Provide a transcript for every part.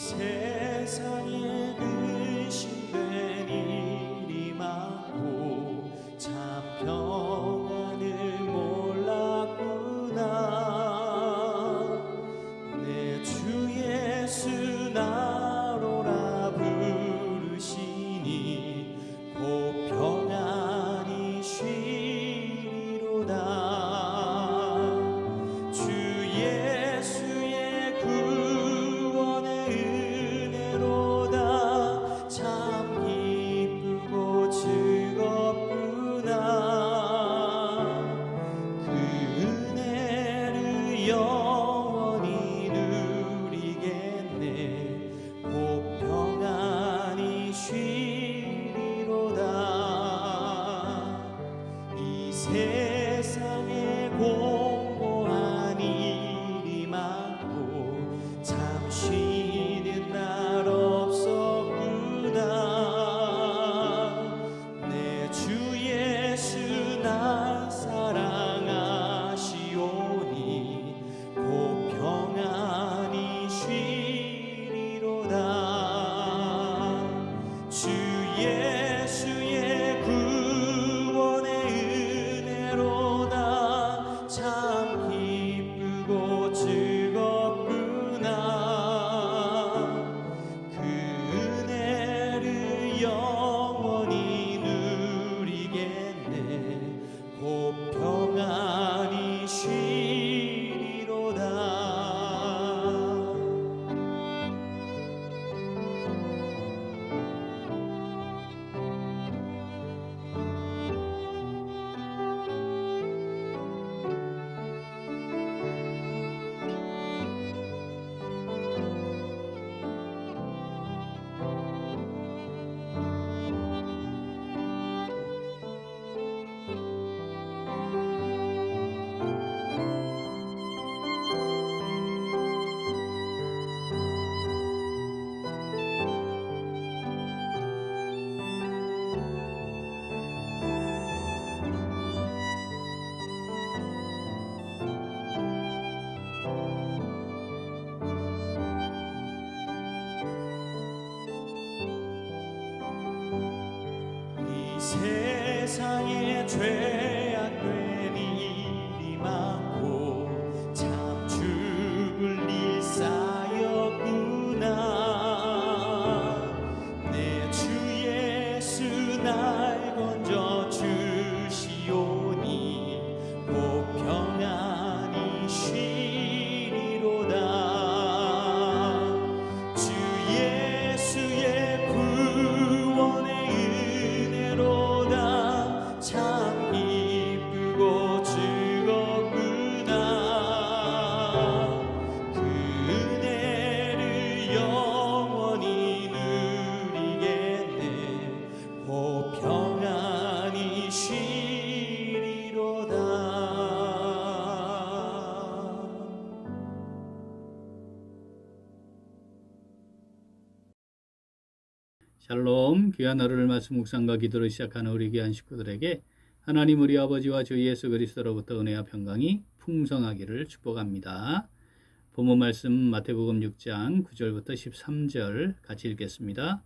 세상에 근심된 일이 많고 참 평안을 몰랐구나. 내 주 예수 나로라 부르시니 곧 평안히 쉬리로다. 주 예수의 구원의 은혜로다. 참 기쁘고 즐겁구나. 그 은혜를 영원히 누리겠네. 곧 평안히 쉬리로다. 이 세상에 공고한 일이 많고 참 쉬는 날 없었구나. 내 주 예수 날 사랑하시오니 곧 평안히 쉬리로다. 주 예수의 구원의 은혜로다. 참 기쁘고 즐겁구나. 그 은혜를 영원히 누리겠네. 곧 평안히 쉬리로다. 이 세상에 죄악된 일이 많고 참 죽을 일 쌓였구나. 내 주 예수 날 건져 주시오니 곧 평안히 쉬리로다. 주 예수의 구원의 은혜로다. 참 기쁘고 즐겁구나. 그 은혜를 영원히 누리겠네. 곧 평안히 쉬리로다. 샬롬, 귀한 하루를 말씀 묵상과 기도로 시작하는 우리 귀한 식구들에게 하나님 우리 아버지와 주 예수 그리스도로부터 은혜와 평강이 풍성하기를 축복합니다. 본문 말씀 마태복음 6장 9절부터 13절 같이 읽겠습니다.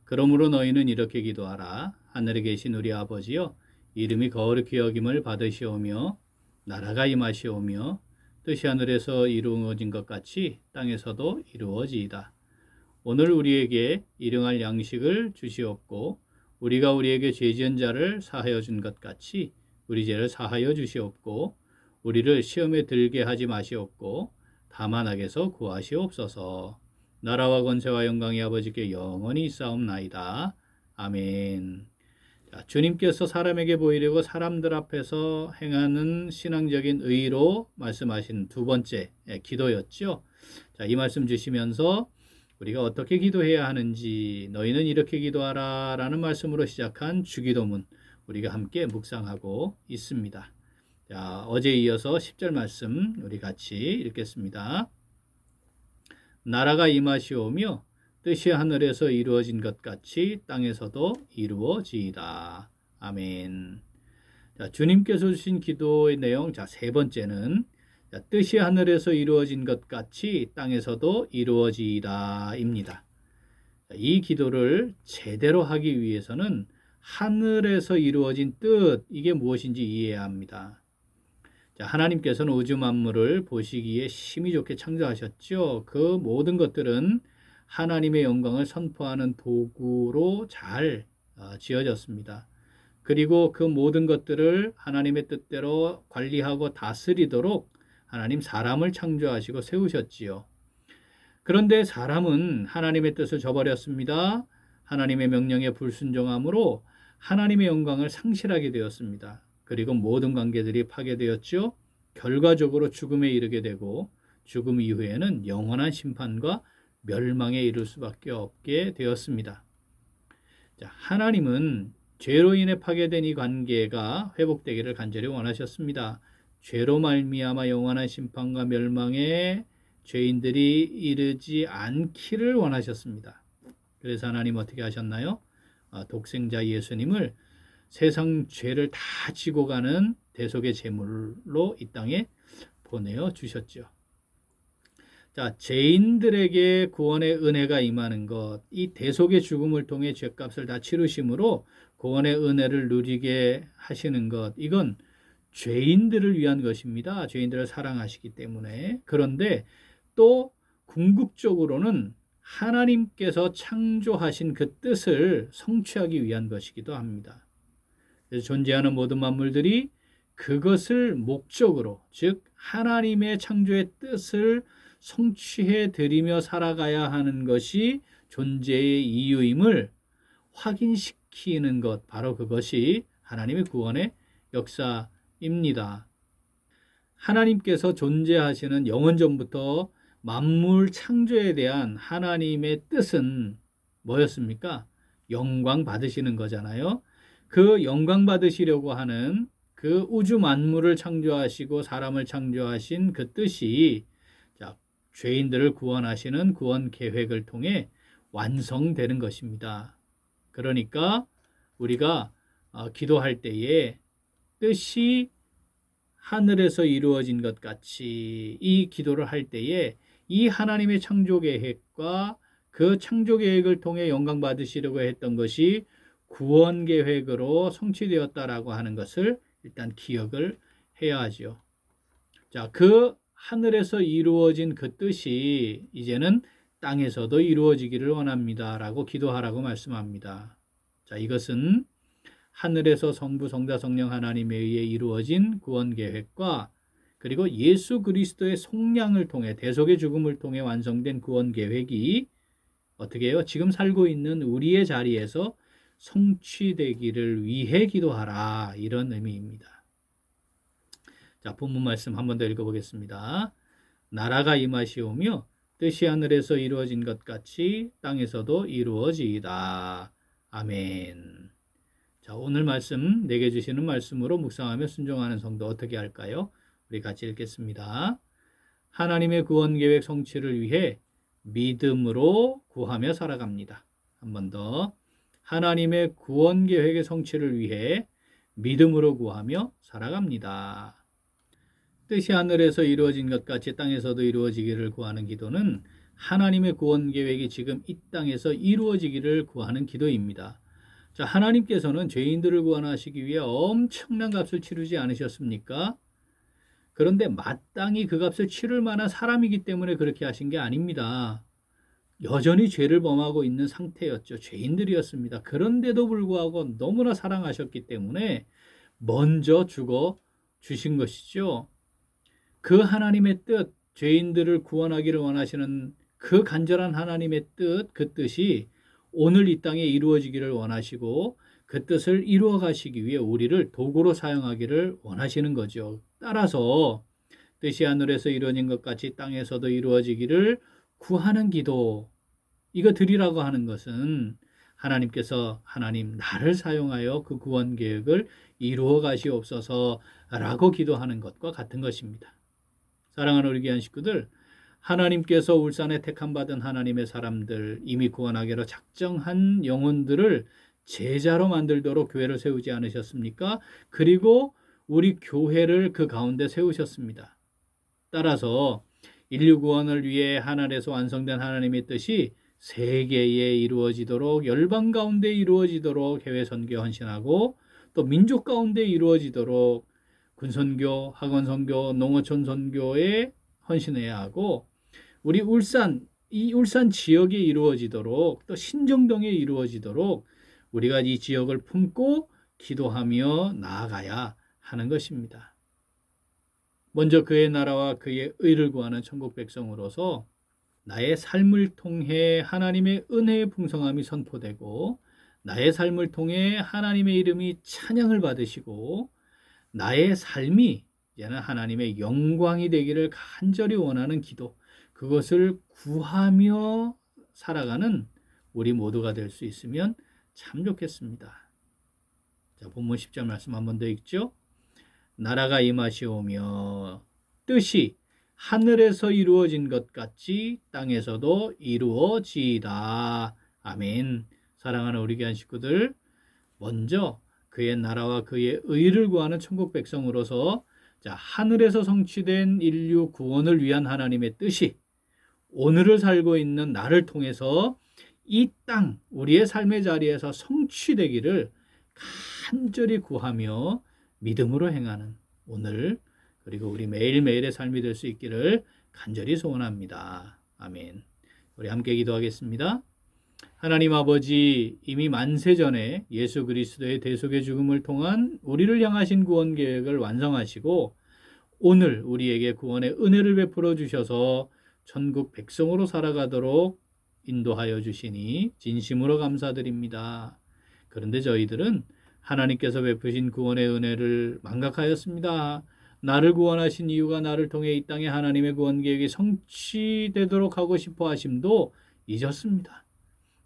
그러므로 너희는 이렇게 기도하라. 하늘에 계신 우리 아버지여, 이름이 거룩히 여김을 받으시오며 나라가 임하시오며 뜻이 하늘에서 이루어진 것 같이 땅에서도 이루어지이다. 오늘 우리에게 일용할 양식을 주시옵고 우리가 우리에게 죄 지은 자를 사하여 준 것 같이 우리 죄를 사하여 주시옵고 우리를 시험에 들게 하지 마시옵고 다만 악에서 구하시옵소서. 나라와 권세와 영광이 아버지께 영원히 있사옵나이다. 아멘. 자, 주님께서 사람에게 보이려고 사람들 앞에서 행하는 신앙적인 의로 말씀하신 두 번째 기도였죠. 자, 이 말씀 주시면서 우리가 어떻게 기도해야 하는지, 너희는 이렇게 기도하라 라는 말씀으로 시작한 주기도문 우리가 함께 묵상하고 있습니다. 자, 어제에 이어서 10절 말씀 우리 같이 읽겠습니다. 나라가 임하시오며 뜻이 하늘에서 이루어진 것 같이 땅에서도 이루어지이다. 아멘. 자, 주님께서 주신 기도의 내용, 자, 세 번째는 자, 뜻이 하늘에서 이루어진 것 같이 땅에서도 이루어지이다입니다. 이 기도를 제대로 하기 위해서는 하늘에서 이루어진 뜻, 이게 무엇인지 이해해야 합니다. 자, 하나님께서는 우주 만물을 보시기에 심히 좋게 창조하셨죠. 그 모든 것들은 하나님의 영광을 선포하는 도구로 잘 지어졌습니다. 그리고 그 모든 것들을 하나님의 뜻대로 관리하고 다스리도록 하나님 사람을 창조하시고 세우셨지요. 그런데 사람은 하나님의 뜻을 저버렸습니다. 하나님의 명령에 불순종함으로 하나님의 영광을 상실하게 되었습니다. 그리고 모든 관계들이 파괴되었죠. 결과적으로 죽음에 이르게 되고 죽음 이후에는 영원한 심판과 멸망에 이를 수밖에 없게 되었습니다. 자, 하나님은 죄로 인해 파괴된 이 관계가 회복되기를 간절히 원하셨습니다. 죄로 말미암아 영원한 심판과 멸망에 죄인들이 이르지 않기를 원하셨습니다. 그래서 하나님 어떻게 하셨나요? 독생자 예수님을 세상 죄를 다 지고 가는 대속의 제물로 이 땅에 보내어 주셨죠. 자, 죄인들에게 구원의 은혜가 임하는 것, 이 대속의 죽음을 통해 죄값을 다 치르심으로 구원의 은혜를 누리게 하시는 것, 이건 죄인들을 위한 것입니다. 죄인들을 사랑하시기 때문에. 그런데 또 궁극적으로는 하나님께서 창조하신 그 뜻을 성취하기 위한 것이기도 합니다. 그래서 존재하는 모든 만물들이 그것을 목적으로, 즉 하나님의 창조의 뜻을 성취해 드리며 살아가야 하는 것이 존재의 이유임을 확인시키는 것, 바로 그것이 하나님의 구원의 역사입니다. 하나님께서 존재하시는 영원전부터 만물 창조에 대한 하나님의 뜻은 뭐였습니까? 영광 받으시는 거잖아요. 그 영광 받으시려고 하는 그 우주 만물을 창조하시고 사람을 창조하신 그 뜻이 죄인들을 구원하시는 구원 계획을 통해 완성되는 것입니다. 그러니까 우리가 기도할 때에 뜻이 하늘에서 이루어진 것 같이 이 기도를 할 때에 이 하나님의 창조 계획과 그 창조 계획을 통해 영광 받으시려고 했던 것이 구원 계획으로 성취되었다라고 하는 것을 일단 기억을 해야 하죠. 자, 그 하늘에서 이루어진 그 뜻이 이제는 땅에서도 이루어지기를 원합니다라고 기도하라고 말씀합니다. 자, 이것은 하늘에서 성부, 성자, 성령 하나님에 의해 이루어진 구원 계획과 그리고 예수 그리스도의 속량을 통해 대속의 죽음을 통해 완성된 구원 계획이 어떻게 해요? 지금 살고 있는 우리의 자리에서 성취되기를 위해 기도하라, 이런 의미입니다. 자, 본문 말씀 한 번 더 읽어보겠습니다. 나라가 임하시오며 뜻이 하늘에서 이루어진 것 같이 땅에서도 이루어지이다. 아멘. 자, 오늘 말씀 내게 주시는 말씀으로 묵상하며 순종하는 성도 어떻게 할까요? 우리 같이 읽겠습니다. 하나님의 구원 계획 성취를 위해 믿음으로 구하며 살아갑니다. 한 번 더. 하나님의 구원 계획의 성취를 위해 믿음으로 구하며 살아갑니다. 뜻이 하늘에서 이루어진 것 같이 땅에서도 이루어지기를 구하는 기도는 하나님의 구원 계획이 지금 이 땅에서 이루어지기를 구하는 기도입니다. 자, 하나님께서는 죄인들을 구원하시기 위해 엄청난 값을 치르지 않으셨습니까? 그런데 마땅히 그 값을 치를 만한 사람이기 때문에 그렇게 하신 게 아닙니다. 여전히 죄를 범하고 있는 상태였죠. 죄인들이었습니다. 그런데도 불구하고 너무나 사랑하셨기 때문에 먼저 죽어 주신 것이죠. 그 하나님의 뜻, 죄인들을 구원하기를 원하시는 그 간절한 하나님의 뜻, 그 뜻이 오늘 이 땅에 이루어지기를 원하시고 그 뜻을 이루어 가시기 위해 우리를 도구로 사용하기를 원하시는 거죠. 따라서 뜻이 하늘에서 이루어진 것 같이 땅에서도 이루어지기를 구하는 기도, 이거 드리라고 하는 것은 하나님께서 하나님 나를 사용하여 그 구원 계획을 이루어 가시옵소서라고 기도하는 것과 같은 것입니다. 사랑하는 우리 귀한 식구들, 하나님께서 울산에 택함받은 하나님의 사람들, 이미 구원하기로 작정한 영혼들을 제자로 만들도록 교회를 세우지 않으셨습니까? 그리고 우리 교회를 그 가운데 세우셨습니다. 따라서 인류 구원을 위해 하늘에서 완성된 하나님의 뜻이 세계에 이루어지도록, 열방 가운데 이루어지도록 해외 선교 헌신하고, 또 민족 가운데 이루어지도록 군선교, 학원 선교, 농어촌 선교에 헌신해야 하고, 우리 이 울산 지역에 이루어지도록, 또 신정동에 이루어지도록 우리가 이 지역을 품고 기도하며 나아가야 하는 것입니다. 먼저 그의 나라와 그의 의를 구하는 천국 백성으로서 나의 삶을 통해 하나님의 은혜의 풍성함이 선포되고, 나의 삶을 통해 하나님의 이름이 찬양을 받으시고, 나의 삶이 이제는 하나님의 영광이 되기를 간절히 원하는 기도, 그것을 구하며 살아가는 우리 모두가 될 수 있으면 참 좋겠습니다. 자, 본문 10절 말씀 한 번 더 읽죠. 나라가 임하시오며 뜻이 하늘에서 이루어진 것 같이 땅에서도 이루어지이다. 아멘. 사랑하는 우리 귀한 식구들, 먼저 그의 나라와 그의 의를 구하는 천국 백성으로서 하늘에서 성취된 인류 구원을 위한 하나님의 뜻이 오늘을 살고 있는 나를 통해서 이 땅, 우리의 삶의 자리에서 성취되기를 간절히 구하며 믿음으로 행하는 오늘, 그리고 우리 매일매일의 삶이 될 수 있기를 간절히 소원합니다. 아멘. 우리 함께 기도하겠습니다. 하나님 아버지, 이미 만세 전에 예수 그리스도의 대속의 죽음을 통한 우리를 향하신 구원 계획을 완성하시고, 오늘 우리에게 구원의 은혜를 베풀어 주셔서 천국 백성으로 살아가도록 인도하여 주시니 진심으로 감사드립니다. 그런데 저희들은 하나님께서 베푸신 구원의 은혜를 망각하였습니다. 나를 구원하신 이유가 나를 통해 이 땅에 하나님의 구원 계획이 성취되도록 하고 싶어 하심도 잊었습니다.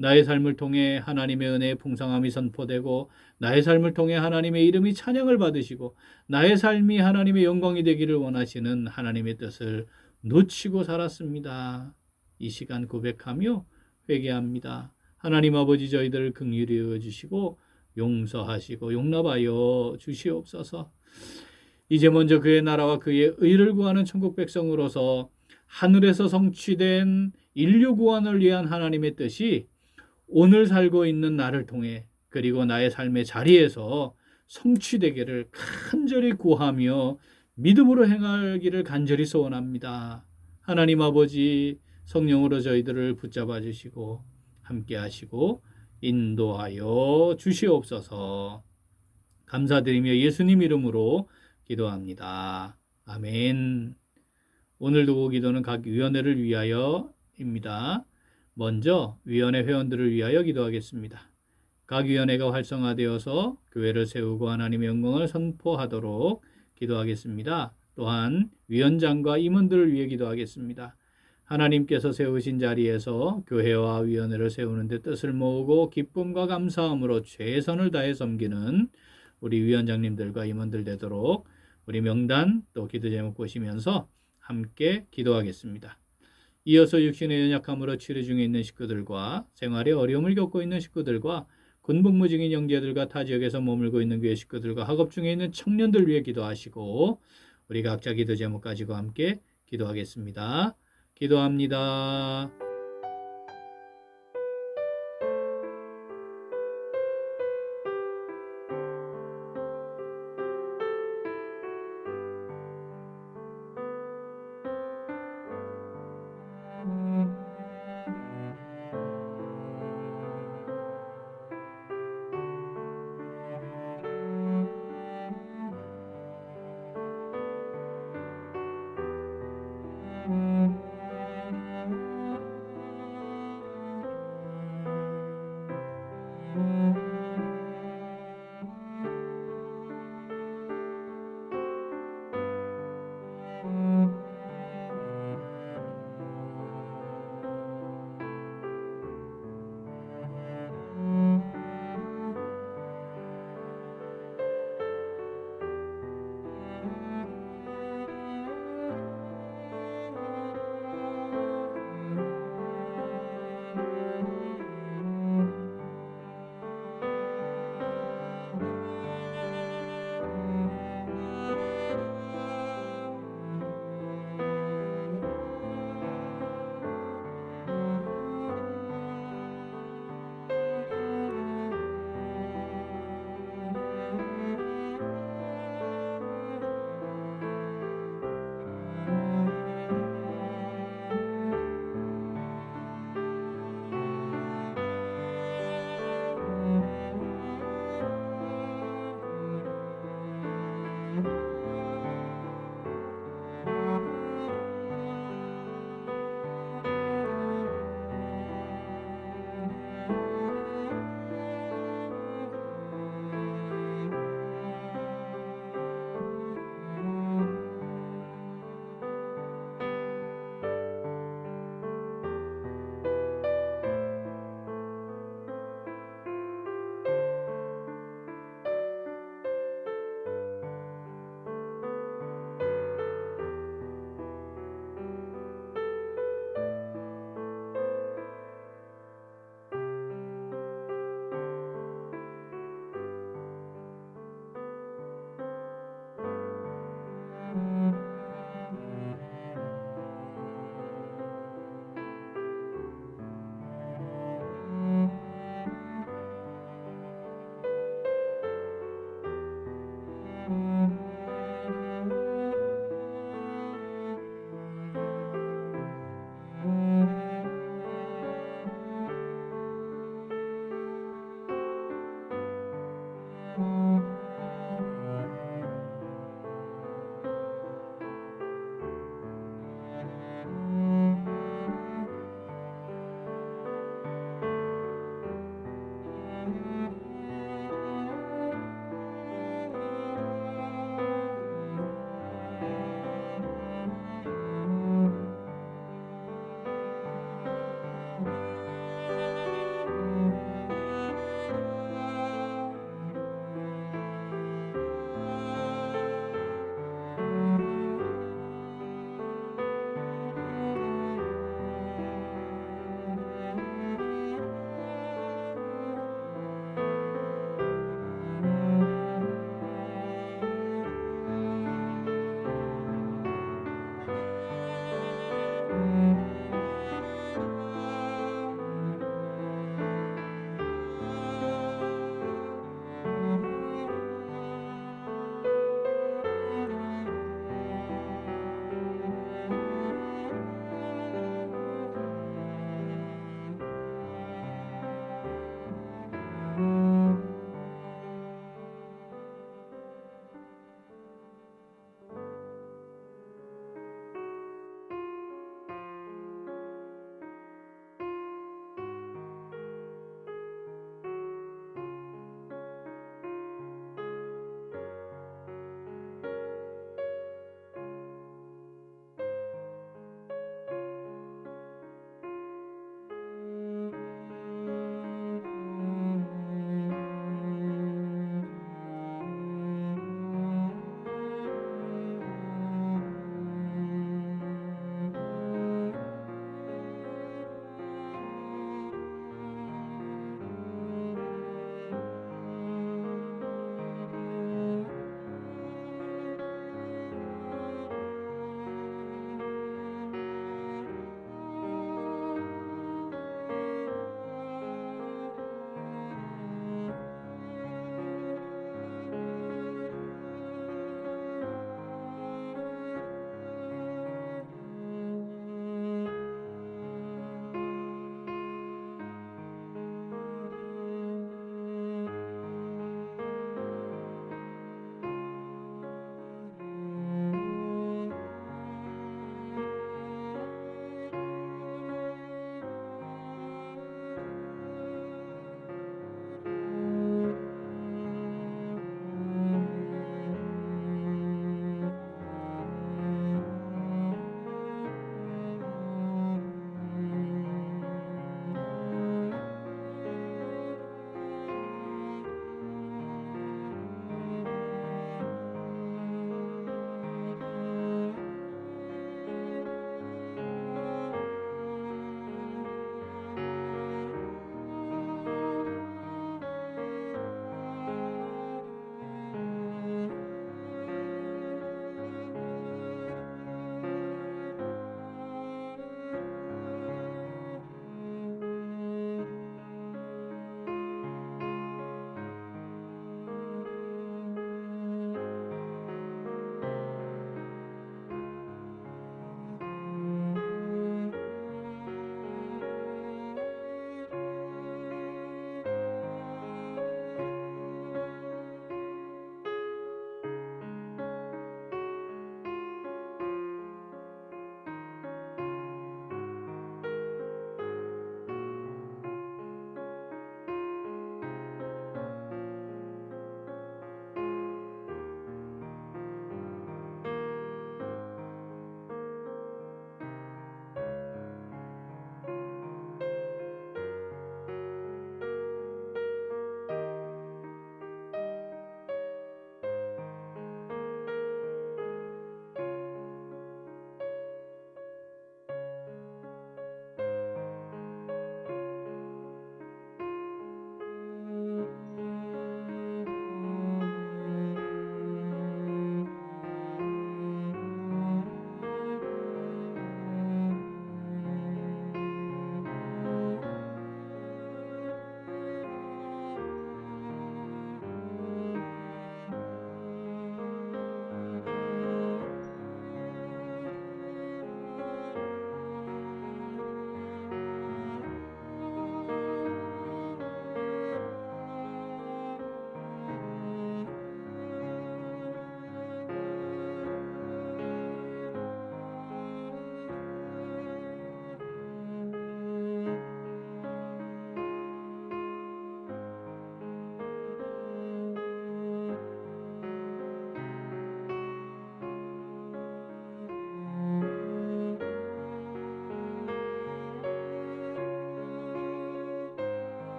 나의 삶을 통해 하나님의 은혜의 풍성함이 선포되고, 나의 삶을 통해 하나님의 이름이 찬양을 받으시고, 나의 삶이 하나님의 영광이 되기를 원하시는 하나님의 뜻을 놓치고 살았습니다. 이 시간 고백하며 회개합니다. 하나님 아버지, 저희들을 긍휼히 여겨주시고 용서하시고 용납하여 주시옵소서. 이제 먼저 그의 나라와 그의 의를 구하는 천국 백성으로서 하늘에서 성취된 인류 구원을 위한 하나님의 뜻이 오늘 살고 있는 나를 통해, 그리고 나의 삶의 자리에서 성취되기를 간절히 구하며 믿음으로 행하기를 간절히 소원합니다. 하나님 아버지, 성령으로 저희들을 붙잡아 주시고 함께 하시고 인도하여 주시옵소서. 감사드리며 예수님 이름으로 기도합니다. 아멘. 오늘도 기도는 각 위원회를 위하여입니다. 먼저 위원회 회원들을 위하여 기도하겠습니다. 각 위원회가 활성화되어서 교회를 세우고 하나님의 영광을 선포하도록 기도하겠습니다. 또한 위원장과 임원들을 위해 기도하겠습니다. 하나님께서 세우신 자리에서 교회와 위원회를 세우는 데 뜻을 모으고 기쁨과 감사함으로 최선을 다해 섬기는 우리 위원장님들과 임원들 되도록 우리 명단 또 기도 제목 보시면서 함께 기도하겠습니다. 이어서 육신의 연약함으로 치료 중에 있는 식구들과 생활에 어려움을 겪고 있는 식구들과 군복무 중인 형제들과 타 지역에서 머물고 있는 교회 식구들과 학업 중에 있는 청년들 위해 기도하시고 우리 각자 기도 제목 가지고 함께 기도하겠습니다. 기도합니다.